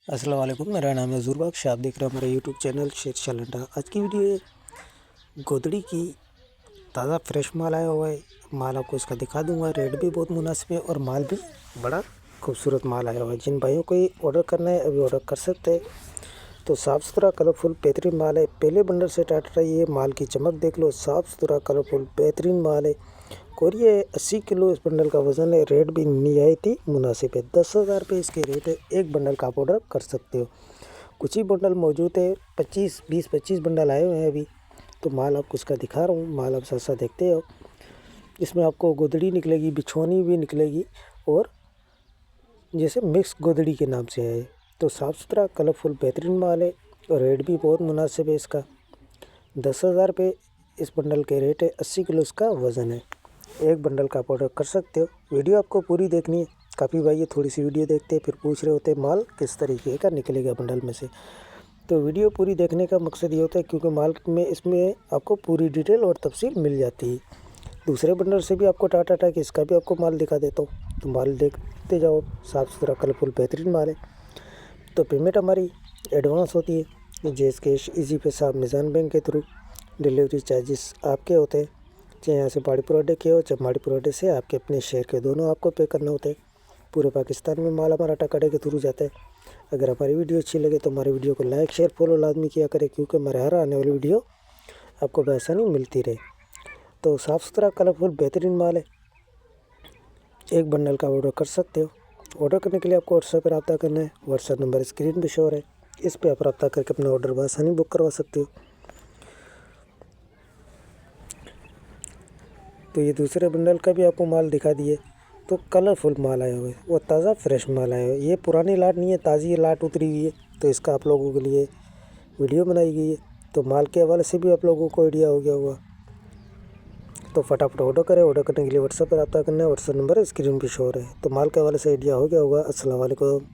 अस्सलाम वालेकुम, मेरा नाम है ज़ुर बख्श। आप देख रहे हैं हमारा यूट्यूब चैनल शेर चलंडा। आज की वीडियो गोदड़ी की ताज़ा फ्रेश माल आया हुआ है। माल आपको इसका दिखा दूंगा। रेट भी बहुत मुनासिब है और माल भी बड़ा खूबसूरत माल आया हुआ है। जिन भाइयों को ये ऑर्डर करना है अभी ऑर्डर कर सकते हैं। तो साफ़ सुथरा कलरफुल बेहतरीन माल है। पहले बंडल से स्टार्ट रही है। माल की चमक देख लो, साफ़ सुथरा कलरफुल बेहतरीन माल है। और ये 80 किलो इस बंडल का वज़न है। रेट भी निहायत ही मुनासिब है। 10,000 रुपये इसके रेट है। एक बंडल का आप ऑर्डर कर सकते हो। कुछ ही बंडल मौजूद है। 20-25 बंडल आए हुए हैं अभी। तो माल आपको इसका दिखा रहा हूँ। माल आप साथ साथ देखते हो। इसमें आपको गोदड़ी निकलेगी, बिछौनी भी निकलेगी और जैसे मिक्स गोदड़ी के नाम से है। तो साफ़ सुथरा कलरफुल बेहतरीन माल है और रेट भी बहुत मुनासिब है इसका। 10,000 रुपये इस बंडल के रेट है। 80 किलो इसका वज़न है। एक बंडल का आप ऑर्डर कर सकते हो। वीडियो आपको पूरी देखनी है। काफ़ी भाई ये थोड़ी सी वीडियो देखते हैं फिर पूछ रहे होते हैं माल किस तरीके का निकलेगा बंडल में से। तो वीडियो पूरी देखने का मकसद ये होता है क्योंकि माल में इसमें आपको पूरी डिटेल और तफसील मिल जाती है। दूसरे बंडल से भी आपको टाटा टाटा इसका भी आपको माल दिखा देता हूँ। तो माल देखते जाओ। साफ़ सुथरा कलरफुल बेहतरीन माल है। तो पेमेंट हमारी एडवांस होती है। जैस कैश, ईजी पैसा, मिज़ान बैंक के थ्रू। डिलीवरी चार्जेस आपके होते हैं। चाहे यहाँ से माड़ी प्रोडे के हो चाहे माड़ी प्रोडे से आपके अपने शहर के, दोनों आपको पे करने होते हैं। पूरे पाकिस्तान में माल हमारा टाटा के थ्रू जाता है। अगर हमारी वीडियो अच्छी लगे तो हमारी वीडियो को लाइक शेयर फॉलो लाजमी किया करें क्योंकि हमारे हर आने वाली वीडियो आपको बआसानी मिलती रहे। तो साफ़ सुथरा कलरफुल बेहतरीन माल है। एक बंडल का ऑर्डर कर सकते हो। ऑर्डर करने के लिए आपको व्हाट्सएप पर रब्ता करना है। व्हाट्सएप नंबर स्क्रीन पर शो है। इस पर आप रब्ता करके अपना ऑर्डर बआसानी बुक करवा सकते हो। तो ये दूसरे बंडल का भी आपको माल दिखा दिए। तो कलरफुल माल आया हुआ है, वो ताज़ा फ्रेश माल आया हुआ है। ये पुरानी लाट नहीं है, ताज़ी लाट उतरी हुई है। तो इसका आप लोगों के लिए वीडियो बनाई गई है। तो माल के हवाले से भी आप लोगों को आइडिया हो गया होगा। तो फटाफट ऑर्डर करें। ऑर्डर करने के लिए व्हाट्सएप पर रब्ता करना है। व्हाट्सएप नंबर स्क्रीन पर शो है। तो माल के हवाले से आइडिया हो गया होगा। अस्सलाम वालेकुम।